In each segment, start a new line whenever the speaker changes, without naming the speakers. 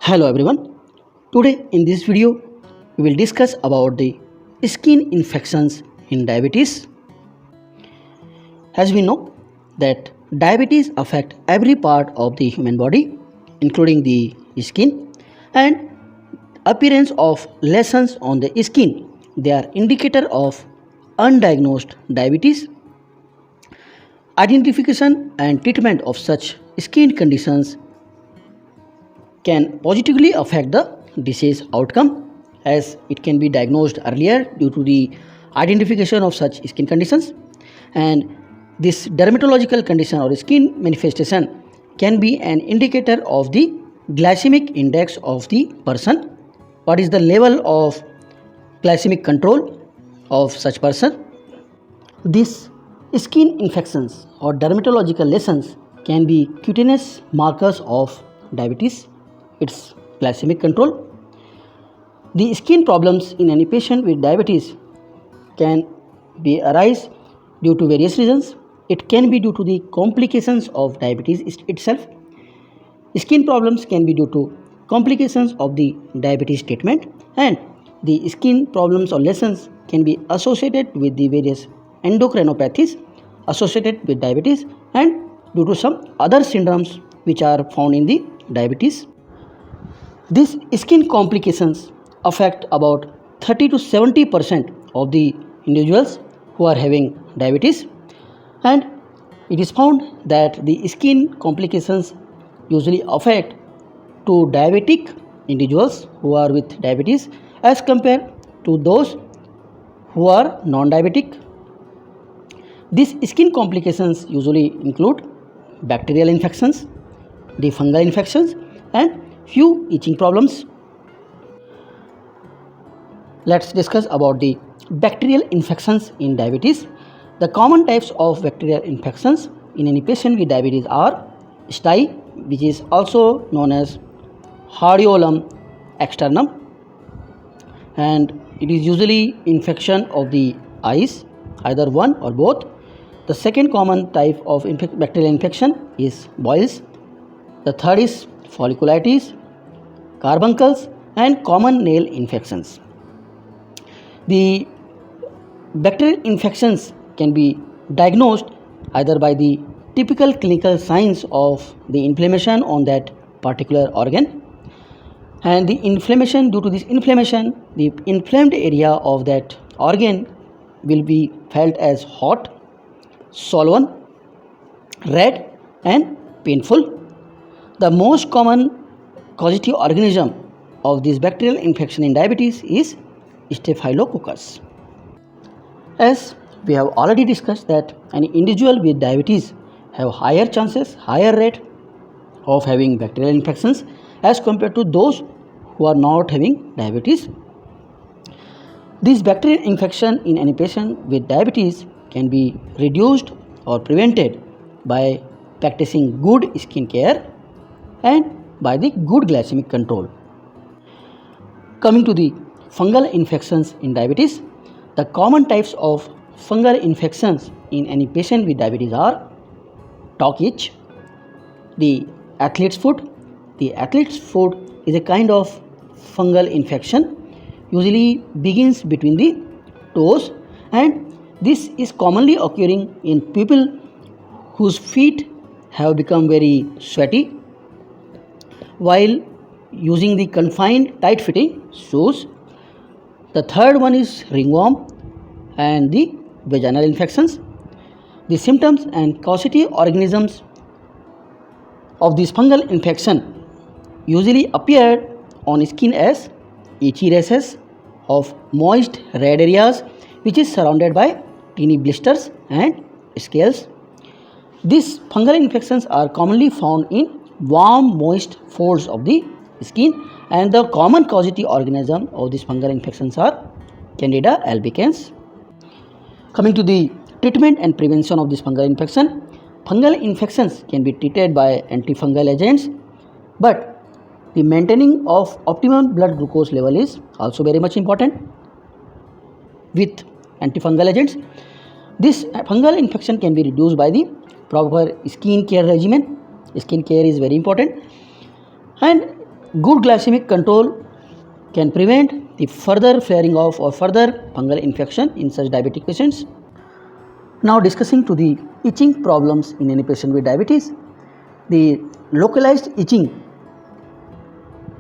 Hello everyone. Today in this video we will discuss about the skin infections in diabetes. As we know that diabetes affect every part of the human body including the skin, and appearance of lesions on the skin, they are indicator of undiagnosed diabetes. Identification and treatment of such skin conditions can positively affect the disease outcome, as it can be diagnosed earlier due to the identification of such skin conditions. And this dermatological condition or skin manifestation can be an indicator of the glycemic index of the person, what is the level of glycemic control of such person. These skin infections or dermatological lesions can be cutaneous markers of diabetes, its glycemic control. The skin problems in any patient with diabetes can be arise due to various reasons. It can be due to the complications of diabetes itself. Skin problems can be due to complications of the diabetes treatment, and the skin problems or lesions can be associated with the various endocrinopathies associated with diabetes and due to some other syndromes which are found in the diabetes. These skin complications affect about 30 to 70% of the individuals who are having diabetes, and it is found that the skin complications usually affect to diabetic individuals who are with diabetes as compared to those who are non-diabetic. These skin complications usually include bacterial infections, the fungal infections, and few itching problems. Let's discuss about the bacterial infections in diabetes. The common types of bacterial infections in any patient with diabetes are STI, which is also known as Hordeolum externum, and it is usually infection of the eyes, either one or both. The second common type of bacterial infection is boils. The third is folliculitis, carbuncles, and common nail infections. The bacterial infections can be diagnosed either by the typical clinical signs of the inflammation on that particular organ, and the inflammation, due to this inflammation, the inflamed area of that organ will be felt as hot, swollen, red, and painful. The most common causative organism of this bacterial infection in diabetes is Staphylococcus. As we have already discussed that an individual with diabetes have higher chances, higher rate of having bacterial infections as compared to those who are not having diabetes. This bacterial infection in any patient with diabetes can be reduced or prevented by practicing good skin care and by the good glycemic control. Coming to the fungal infections in diabetes, the common types of fungal infections in any patient with diabetes are talc itch, the athlete's foot. The athlete's foot is a kind of fungal infection, usually begins between the toes, and this is commonly occurring in people whose feet have become very sweaty while using the confined tight fitting shoes. The third one is ringworm and the vaginal infections. The symptoms and causative organisms of this fungal infection usually appear on skin as itchy rashes of moist red areas which is surrounded by teeny blisters and scales. These fungal infections are commonly found in warm moist folds of the skin, and the common causative organism of these fungal infections are Candida albicans. Coming to the treatment and prevention of this fungal infection, fungal infections can be treated by antifungal agents, but the maintaining of optimum blood glucose level is also very much important with antifungal agents. This fungal infection can be reduced by the proper skin care regimen. Skin care is very important, and Good glycemic control can prevent the further flaring of or further fungal infection in such diabetic patients. Now discussing to the itching problems in any patient with diabetes. The localized itching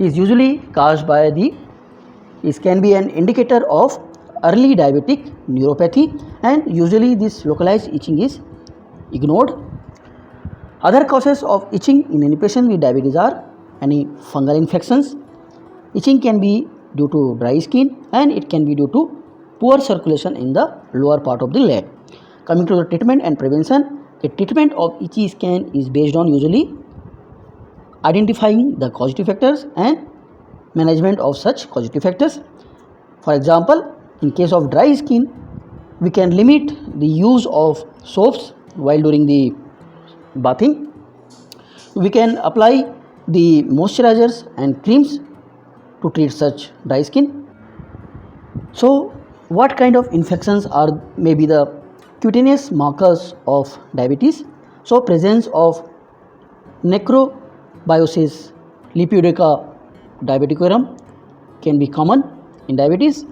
is usually caused by it can be an indicator of early diabetic neuropathy, and usually this localized itching is ignored. Other causes of itching in any patient with diabetes are any fungal infections. Itching can be due to dry skin and it can be due to poor circulation in the lower part of the leg. Coming to the treatment and prevention, the treatment of itchy skin is based on usually identifying the causative factors and management of such causative factors. For example, in case of dry skin, we can limit the use of soaps while during the bathing. We can apply the moisturizers and creams to treat such dry skin. So, what kind of infections are maybe the cutaneous markers of diabetes? So, presence of necrobiosis lipidoca diabeticorum can be common in diabetes.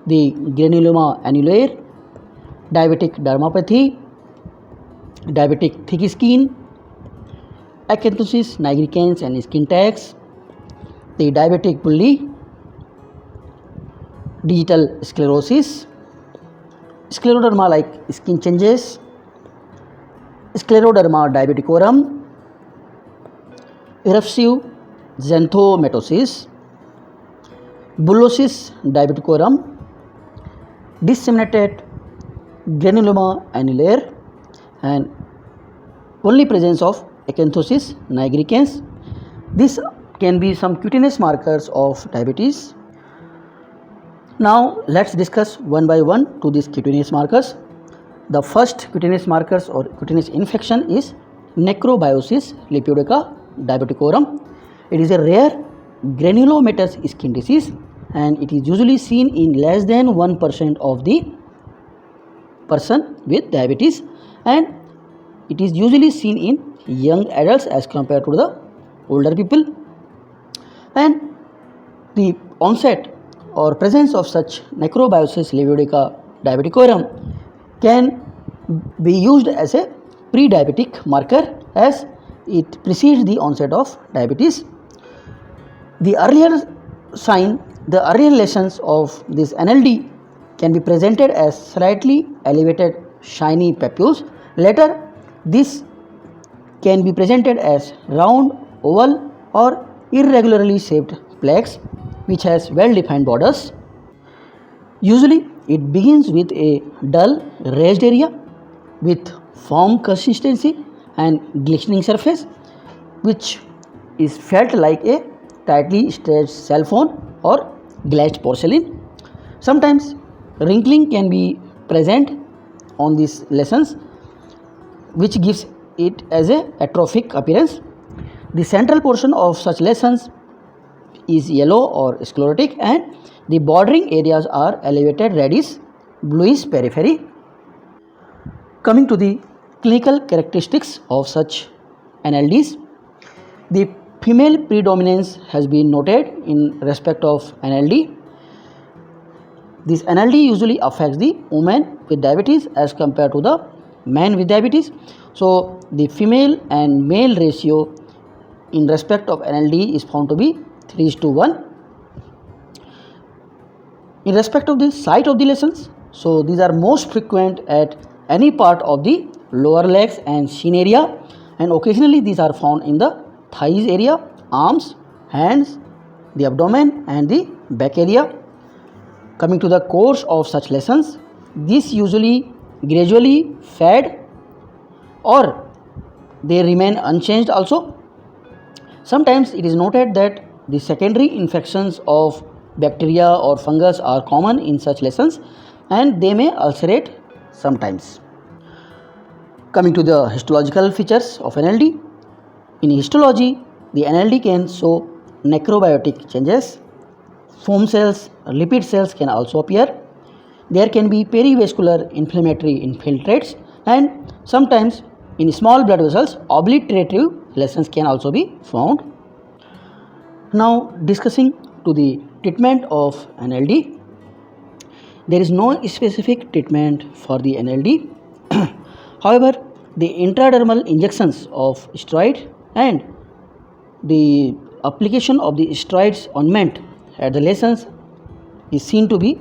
The granuloma annulare, diabetic dermopathy, diabetic thick skin, acanthosis nigricans and skin tags, the diabetic bully, digital sclerosis, scleroderma like skin changes, scleroderma diabeticorum, eruptive xanthomatosis, bullosis diabeticorum, disseminated granuloma annulare, and only presence of acanthosis nigricans. This can be some cutaneous markers of diabetes. Now let's discuss one by one to these cutaneous markers. The first cutaneous markers or cutaneous infection is necrobiosis lipidoca diabeticorum. It is a rare granulomatous skin disease and it is usually seen in less than 1% of the person with diabetes, and it is usually seen in young adults as compared to the older people. And the onset or presence of such necrobiosis lipidoca diabeticorum can be used as a pre-diabetic marker as it precedes the onset of diabetes. The earlier lesions of this NLD can be presented as slightly elevated shiny papules. Later, this can be presented as round, oval or irregularly shaped plaques which has well defined borders. Usually, it begins with a dull raised area with firm consistency and glistening surface which is felt like a tightly stretched cell phone or glazed porcelain. Sometimes wrinkling can be present on these lesions which gives it as a atrophic appearance. The central portion of such lesions is yellow or sclerotic and the bordering areas are elevated reddish bluish periphery. Coming to the clinical characteristics of such NLDs, the female predominance has been noted in respect of NLD. This NLD usually affects the woman with diabetes as compared to the man with diabetes. So, the female and male ratio in respect of NLD is found to be 3:1. In respect of the site of the lesions, so these are most frequent at any part of the lower legs and shin area, and occasionally these are found in the thighs area, arms, hands, the abdomen and the back area. Coming to the course of such lesions, these usually gradually fade or they remain unchanged also. Sometimes it is noted that the secondary infections of bacteria or fungus are common in such lesions and they may ulcerate sometimes. Coming to the histological features of NLD. In histology, the NLD can show necrobiotic changes, foam cells, lipid cells can also appear. There can be perivascular inflammatory infiltrates and sometimes in small blood vessels obliterative lesions can also be found. Now discussing to the treatment of NLD. There is no specific treatment for the NLD. However, the intradermal injections of steroid and the application of the steroids ointment at the lesions is seen to be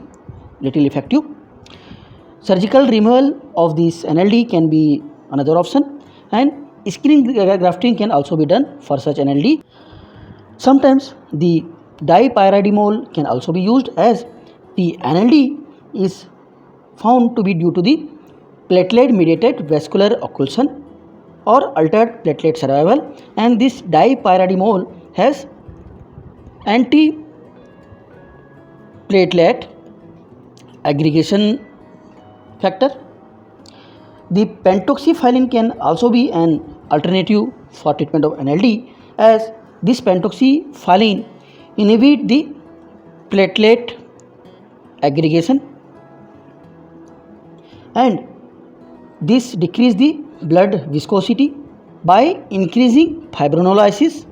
little effective. Surgical removal of this NLD can be another option, and skin grafting can also be done for such NLD. Sometimes the dipyridamole can also be used, as the NLD is found to be due to the platelet mediated vascular occlusion or altered platelet survival, and this dipyridamole has anti-platelet aggregation factor. The pentoxifylline can also be an alternative for treatment of NLD, as this pentoxifylline inhibit the platelet aggregation and this decrease the blood viscosity by increasing fibrinolysis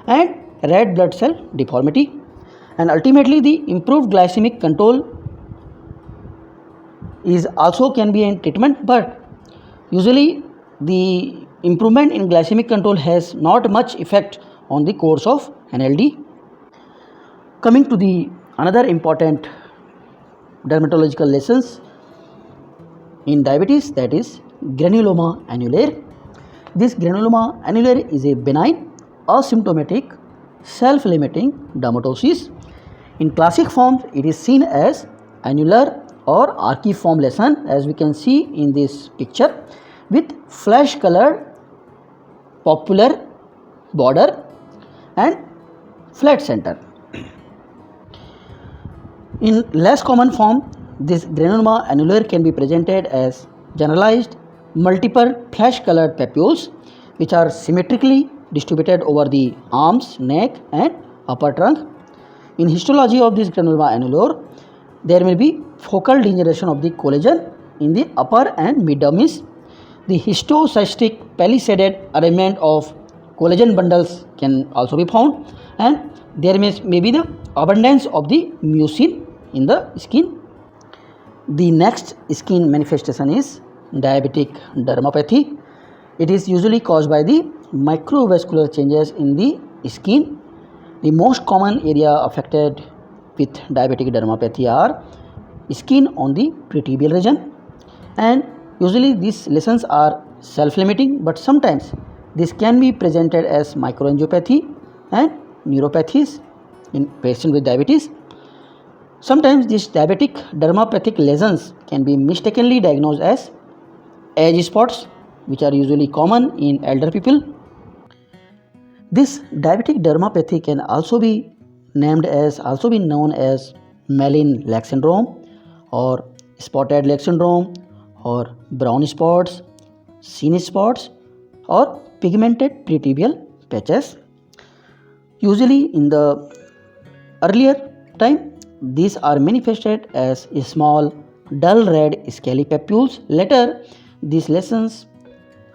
and red blood cell deformity, and ultimately the improved glycemic control is also can be a treatment, but usually the improvement in glycemic control has not much effect on the course of NLD. Coming to the another important dermatological lessons in diabetes, that is granuloma annulare. This granuloma annulare is a benign, asymptomatic, self-limiting dermatosis. In classic forms, it is seen as annular or archiform lesion, as we can see in this picture, with flesh colored popular border and flat center. In less common form, this granuloma annulare can be presented as generalized multiple flesh colored papules which are symmetrically distributed over the arms, neck and upper trunk. In histology of this granuloma annulare, there may be focal degeneration of the collagen in the upper and mid dermis. The histocystic palisaded arrangement of collagen bundles can also be found, and there may be the abundance of the mucin in the skin. The next skin manifestation is diabetic dermopathy. It is usually caused by the microvascular changes in the skin. The most common area affected with diabetic dermopathy are skin on the pretibial region, and usually these lesions are self-limiting, but sometimes this can be presented as microangiopathy and neuropathies in patients with diabetes. Sometimes these diabetic dermopathic lesions can be mistakenly diagnosed as age spots, which are usually common in elder people. This diabetic dermopathy can also be known as Mallin leg syndrome or spotted leg syndrome or brown spots, seen spots or pigmented pretibial patches. Usually in the earlier time, these are manifested as small dull red scaly papules. Later, these lesions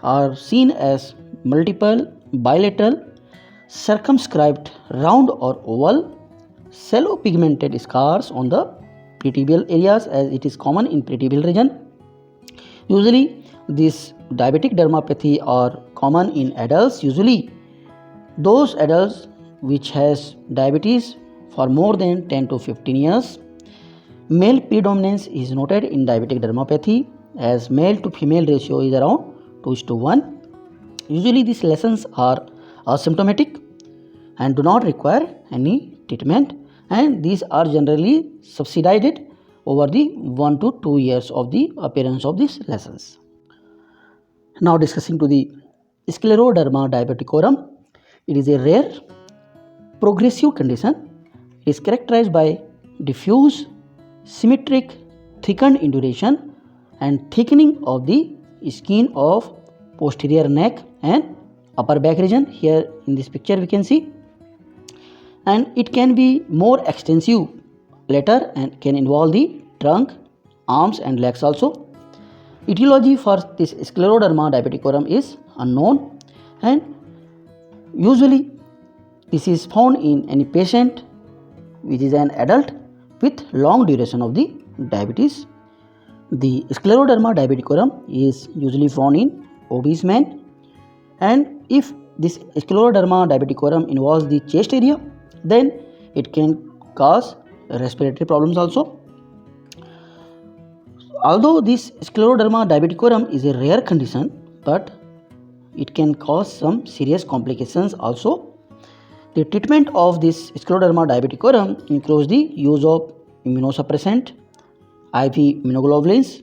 are seen as multiple bilateral circumscribed round or oval cello pigmented scars on the pretibial areas, as it is common in pretibial region. Usually this diabetic dermopathy are common in adults, usually those adults which has diabetes for more than 10 to 15 years. Male predominance is noted in diabetic dermopathy, as male to female ratio is around 2:1. Usually these lesions are asymptomatic and do not require any treatment, and these are generally subsided over the 1 to 2 years of the appearance of these lesions. Now discussing to the scleroderma diabeticorum. It is a rare progressive condition. It is characterized by diffuse, symmetric, thickened induration and thickening of the skin of posterior neck and upper back region. Here in this picture we can see, and it can be more extensive later and can involve the trunk, arms and legs also. Etiology for this scleroderma diabeticorum is unknown, and usually This is found in any patient which is an adult with long duration of the diabetes. The scleroderma diabeticorum is usually found in obese men, and if this scleroderma diabeticorum involves the chest area, then it can cause respiratory problems also. Although this scleroderma diabeticorum is a rare condition, but it can cause some serious complications also. The treatment of this scleroderma diabeticorum includes the use of immunosuppressant, IV immunoglobulins,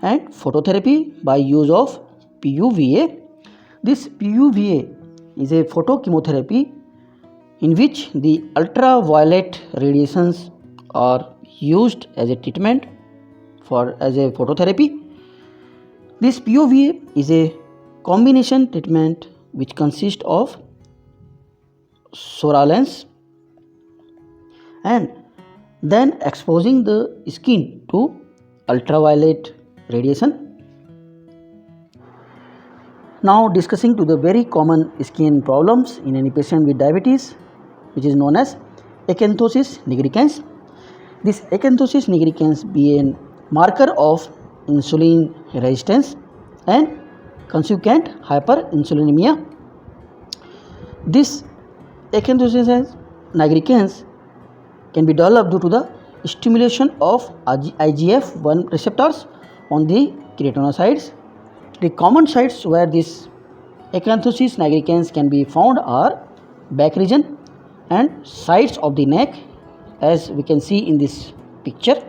and phototherapy by use of PUVA. This PUVA is a photochemotherapy in which the ultraviolet radiations are used as a treatment as a phototherapy. This PUVA is a combination treatment which consists of surveillance and then exposing the skin to ultraviolet radiation. Now discussing to the very common skin problems in any patient with diabetes, which is known as acanthosis nigricans. This acanthosis nigricans be a marker of insulin resistance and consequent hyperinsulinemia. This acanthosis nigricans can be developed due to the stimulation of IGF-1 receptors on the keratinocytes. The common sites where this acanthosis nigricans can be found are back region and sides of the neck, as we can see in this picture.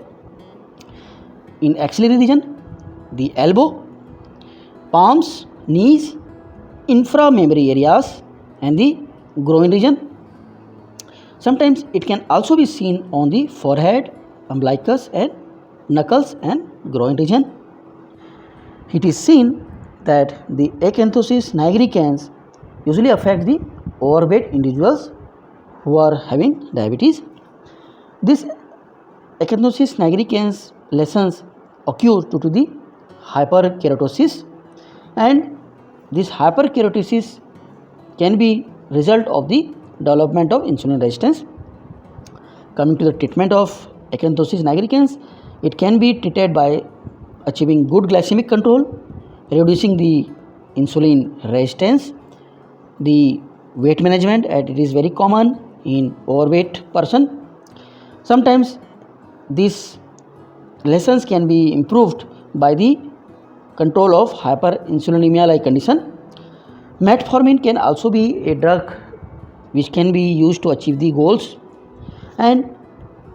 In axillary region, the elbow, palms, knees, inframammary areas, and the groin region. Sometimes it can also be seen on the forehead, umbilicus, and knuckles and groin region. It is seen that the acanthosis nigricans usually affect the overweight individuals who are having diabetes. This acanthosis nigricans lesions occur due to the hyperkeratosis, and this hyperkeratosis can be result of the development of insulin resistance. Coming to the treatment of acanthosis nigricans, it can be treated by achieving good glycemic control, reducing the insulin resistance, the weight management, and it is very common in overweight person. Sometimes these lesions can be improved by the control of hyperinsulinemia like condition. Metformin can also be a drug which can be used to achieve the goals, and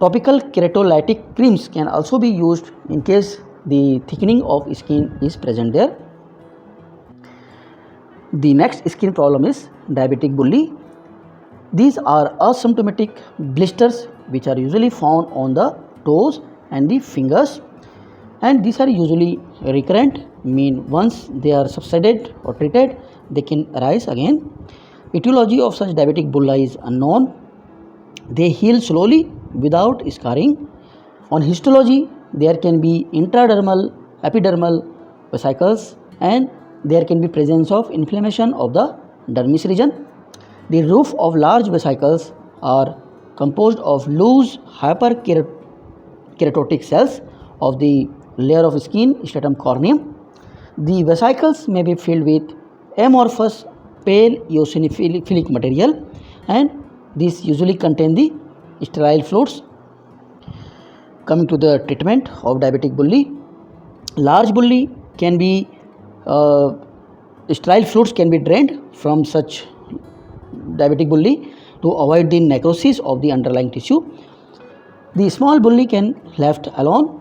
topical keratolytic creams can also be used in case the thickening of skin is present there. The next skin problem is diabetic bully. These are asymptomatic blisters which are usually found on the toes and the fingers, and these are usually recurrent, mean once they are subsided or treated they can arise again. Etiology of such diabetic bulla is unknown. They heal slowly without scarring. On histology, there can be intradermal, epidermal vesicles, and there can be presence of inflammation of the dermis region. The roof of large vesicles are composed of loose hyperkeratotic cells of the layer of skin stratum corneum. The vesicles may be filled with amorphous pale eosinophilic material, and these usually contain the sterile fluids. Coming to the treatment of diabetic bully, large bully can be sterile fluids can be drained from such diabetic bully to avoid the necrosis of the underlying tissue. The small bully can left alone.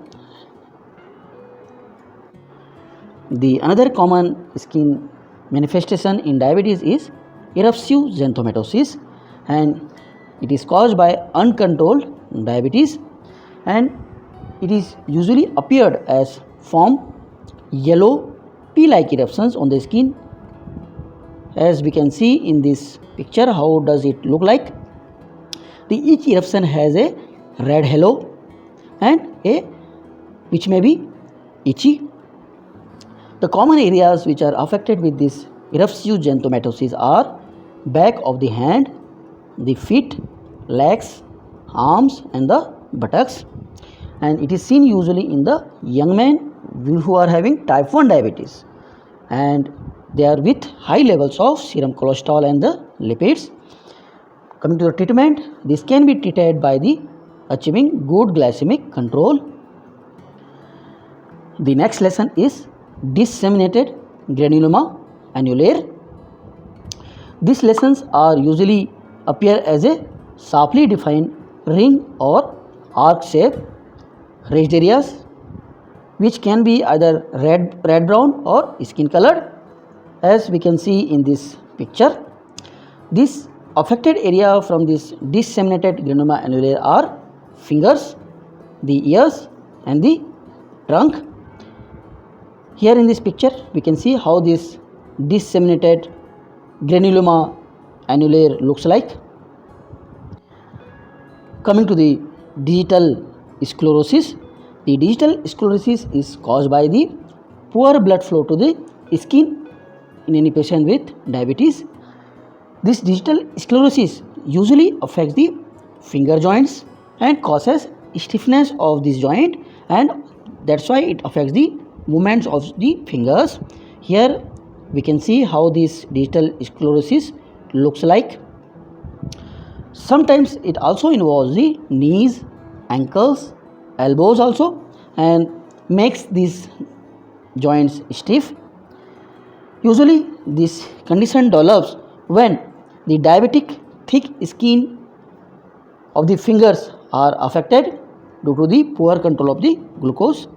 The another common skin manifestation in diabetes is eruptive xanthomatosis, and it is caused by uncontrolled diabetes, and it is usually appeared as form yellow pea-like eruptions on the skin, as we can see in this picture. How does it look like? Each eruption has a red halo and a which may be itchy. The common areas which are affected with this eruptive xanthomatosis are back of the hand, the feet, legs, arms and the buttocks, and it is seen usually in the young men who are having type 1 diabetes, and they are with high levels of serum cholesterol and the lipids. Coming to the treatment, this can be treated by the achieving good glycemic control. The next lesson is disseminated granuloma annulare. These lesions are usually appear as a sharply defined ring or arc shape raised areas which can be either red brown or skin colored, as we can see in this picture. This affected area from this disseminated granuloma annulare are fingers, the ears and the trunk. Here in this picture we can see how this disseminated granuloma annulare looks like. Coming to the digital sclerosis, the digital sclerosis is caused by the poor blood flow to the skin in any patient with diabetes. This digital sclerosis usually affects the finger joints and causes stiffness of this joint, and that's why it affects the movements of the fingers. Here we can see how this digital sclerosis looks like. Sometimes it also involves the knees, ankles, elbows also, and makes these joints stiff. Usually this condition develops when the diabetic thick skin of the fingers are affected due to the poor control of the glucose.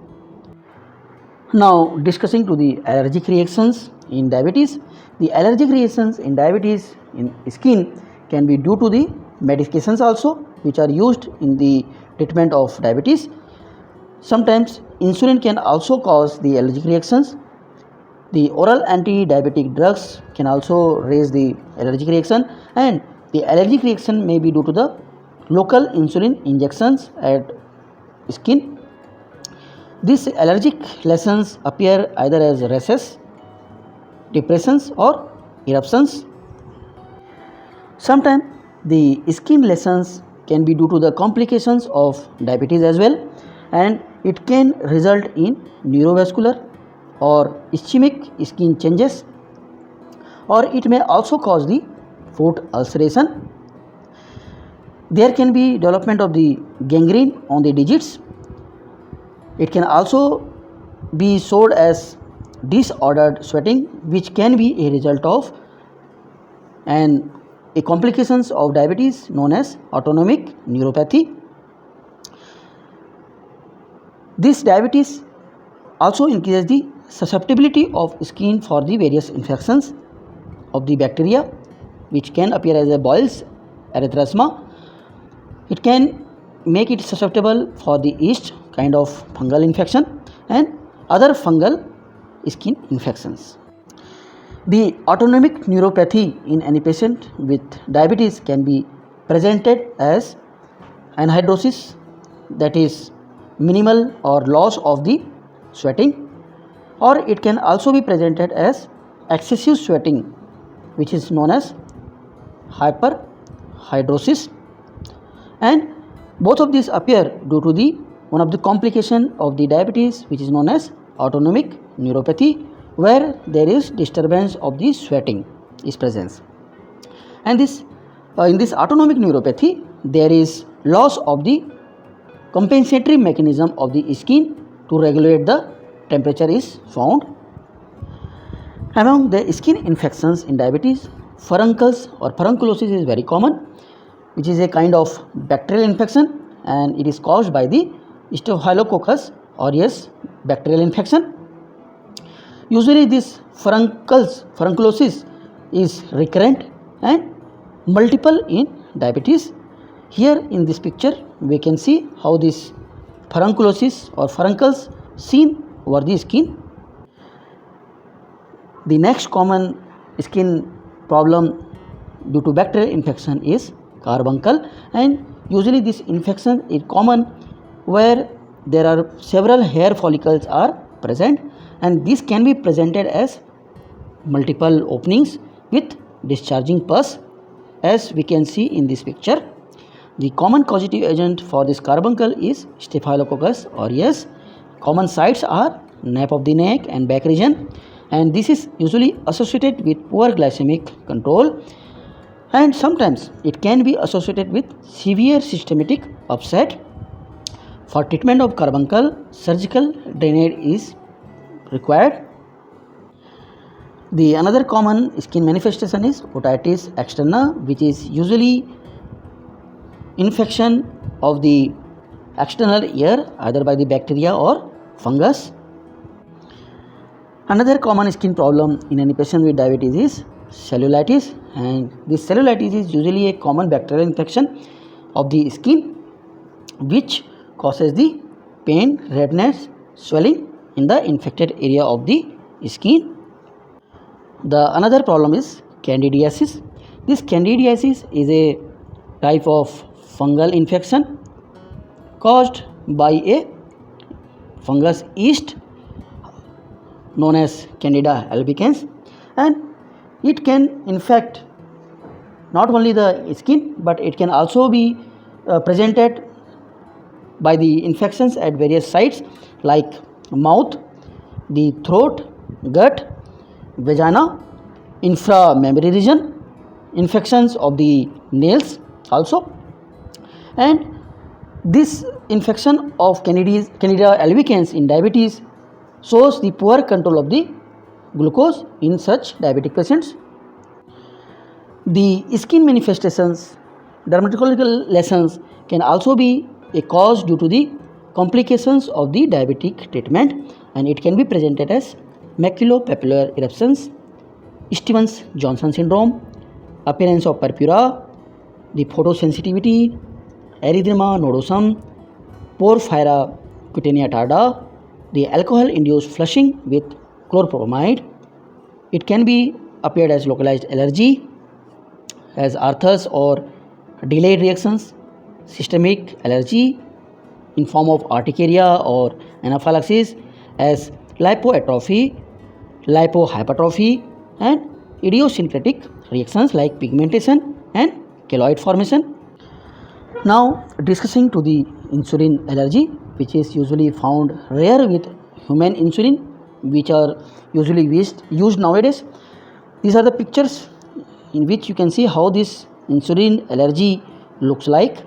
Now discussing to the allergic reactions in diabetes. The allergic reactions in diabetes in skin can be due to the medications also which are used in the treatment of diabetes. Sometimes insulin can also cause the allergic reactions. The oral anti-diabetic drugs can also raise the allergic reaction, and the allergic reaction may be due to the local insulin injections at skin. These allergic lesions appear either as rashes, depressions or eruptions. Sometimes the skin lesions can be due to the complications of diabetes as well, and it can result in neurovascular or ischemic skin changes, or it may also cause the foot ulceration. There can be development of the gangrene on the digits. It can also be showed as disordered sweating, which can be a result of a complications of diabetes known as autonomic neuropathy. This diabetes also increases the susceptibility of skin for the various infections of the bacteria, which can appear as a boils, erythrasma. It can make it susceptible for the yeast kind of fungal infection and other fungal skin infections. The autonomic neuropathy in any patient with diabetes can be presented as anhidrosis, that is minimal or loss of the sweating, or it can also be presented as excessive sweating, which is known as hyperhidrosis, and both of these appear due to the one of the complication of the diabetes, which is known as autonomic neuropathy, where there is disturbance of the sweating is present. And this in this autonomic neuropathy there is loss of the compensatory mechanism of the skin to regulate the temperature is found. Among the skin infections in diabetes, furuncles or furunculosis is very common, which is a kind of bacterial infection, and it is caused by the Staphylococcus aureus bacterial infection. Usually this furunculosis is recurrent and multiple in diabetes. Here in this picture we can see how this furunculosis or furuncles seen over the skin. The next common skin problem due to bacterial infection is carbuncle, and usually this infection is common where there are several hair follicles are present, and this can be presented as multiple openings with discharging pus. As we can see in this picture, the common causative agent for this carbuncle is Staphylococcus aureus. Common sites are nape of the neck and back region, and this is usually associated with poor glycemic control, and sometimes it can be associated with severe systematic upset. For treatment of carbuncle, surgical drainage is required. The another common skin manifestation is otitis externa, which is usually infection of the external ear either by the bacteria or fungus. Another common skin problem in any patient with diabetes is cellulitis, and this cellulitis is usually a common bacterial infection of the skin which causes the pain, redness, swelling in the infected area of the skin. The another problem is candidiasis. This candidiasis is a type of fungal infection caused by a fungus yeast known as Candida albicans, and it can infect not only the skin but it can also be presented by the infections at various sites like mouth, the throat, gut, vagina, inframammary region, infections of the nails also. And this infection of Candida albicans in diabetes shows the poor control of the glucose in such diabetic patients. The skin manifestations, dermatological lesions can also be a cause due to the complications of the diabetic treatment, and it can be presented as maculopapular eruptions, Stevens-Johnson syndrome, appearance of purpura, the photosensitivity, erythema nodosum, porphyria cutanea tarda, the alcohol-induced flushing with chlorpropamide. It can be appeared as localized allergy, as arthurs or delayed reactions, systemic allergy in form of urticaria or anaphylaxis, as lipoatrophy, lipohypertrophy, and idiosyncratic reactions like pigmentation and keloid formation. Now discussing to the insulin allergy, which is usually found rare with human insulin, which are usually used nowadays. These are the pictures in which you can see how this insulin allergy looks like.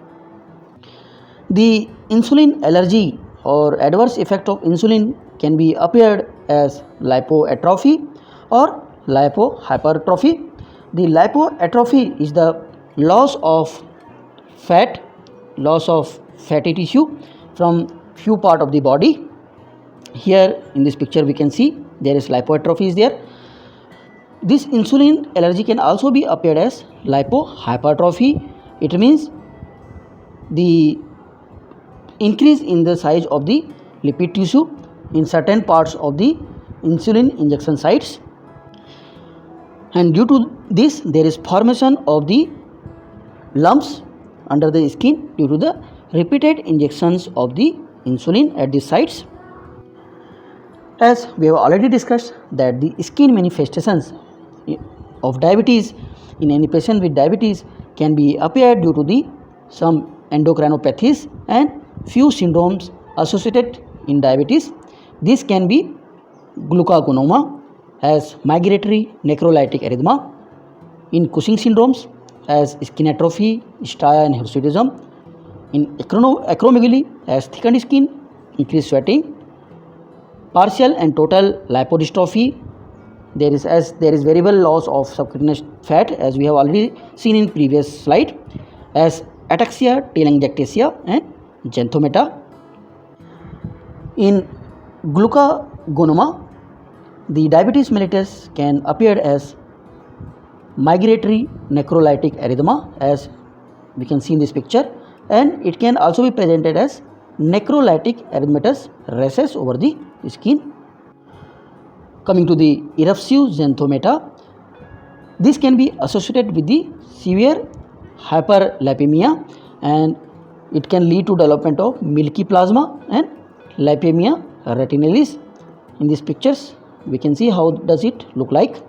The insulin allergy or adverse effect of insulin can be appeared as lipoatrophy or lipohypertrophy. The lipoatrophy is the loss of fatty tissue from few part of the body. Here in this picture we can see there is lipoatrophy is there. This insulin allergy can also be appeared as lipohypertrophy. It means the increase in the size of the lipid tissue in certain parts of the insulin injection sites, and due to this there is formation of the lumps under the skin due to the repeated injections of the insulin at these sites. As we have already discussed that the skin manifestations of diabetes in any patient with diabetes can be appeared due to the some endocrinopathies and few syndromes associated in diabetes. This can be glucagonoma as migratory necrolytic erythema, in Cushing syndromes as skin atrophy, stria and hirsutism, in acromegaly as thickened skin, increased sweating, partial and total lipodystrophy. There is variable loss of subcutaneous fat, as we have already seen in previous slide, as ataxia, telangiectasia and xanthomata. In glucagonoma, the diabetes mellitus can appear as migratory necrolytic erythema, as we can see in this picture, and it can also be presented as necrolytic erythematous rashes over the skin. Coming to the eruptive xanthomata, this can be associated with the severe hyperlipemia, and it can lead to development of milky plasma and lipemia retinalis. In these pictures we can see how does it look like.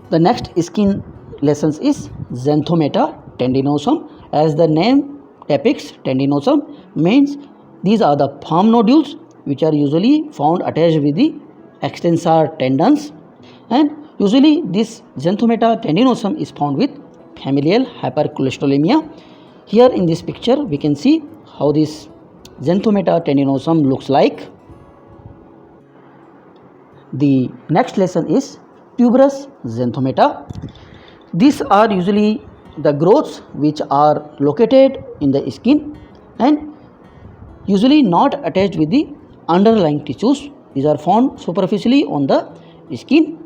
The next skin lessons is xanthomata tendinosum. As the name depicts, tendinosum means these are the palm nodules which are usually found attached with the extensor tendons, and usually this xanthomata tendinosum is found with familial hypercholesterolemia. Here in this picture we can see how this xanthomata tendinosum looks like. The next lesson is tuberous xanthomata. These are usually the growths which are located in the skin and usually not attached with the underlying tissues. These are found superficially on the skin,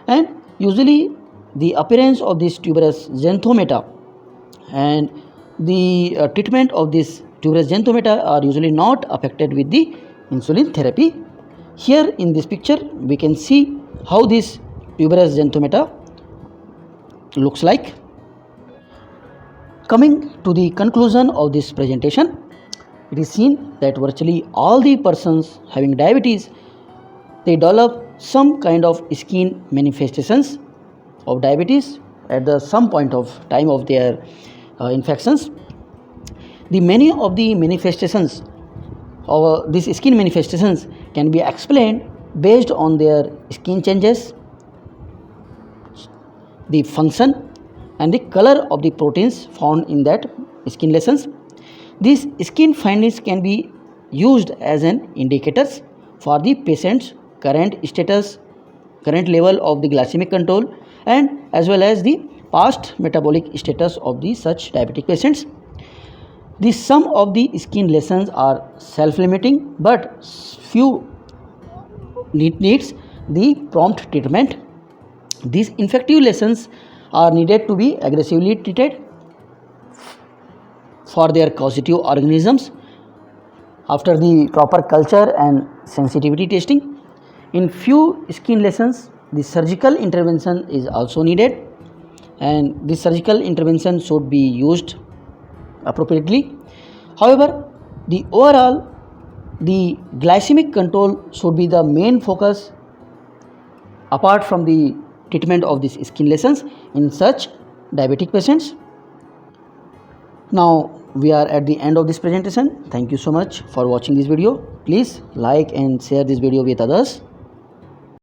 and usually the appearance of this tuberous xanthomata and the treatment of this tuberous xanthomata are usually not affected with the insulin therapy. Here in this picture we can see how this tuberous xanthomata looks like. Coming to the conclusion of this presentation, it is seen that virtually all the persons having diabetes, they develop some kind of skin manifestations of diabetes at some point of time of their infections. The many of the manifestations of these skin manifestations can be explained based on their skin changes, the function and the color of the proteins found in that skin lesions. These skin findings can be used as an indicators for the patient's current status, current level of the glycemic control, and as well as the past metabolic status of the such diabetic patients. The sum of the skin lesions are self-limiting, but few needs the prompt treatment. These infective lesions are needed to be aggressively treated for their causative organisms after the proper culture and sensitivity testing. In few skin lesions, the surgical intervention is also needed, and this surgical intervention should be used appropriately. However, the glycemic control should be the main focus apart from the treatment of these skin lesions in such diabetic patients. Now we are at the end of this presentation. Thank you so much for watching this video. Please like and share this video with others.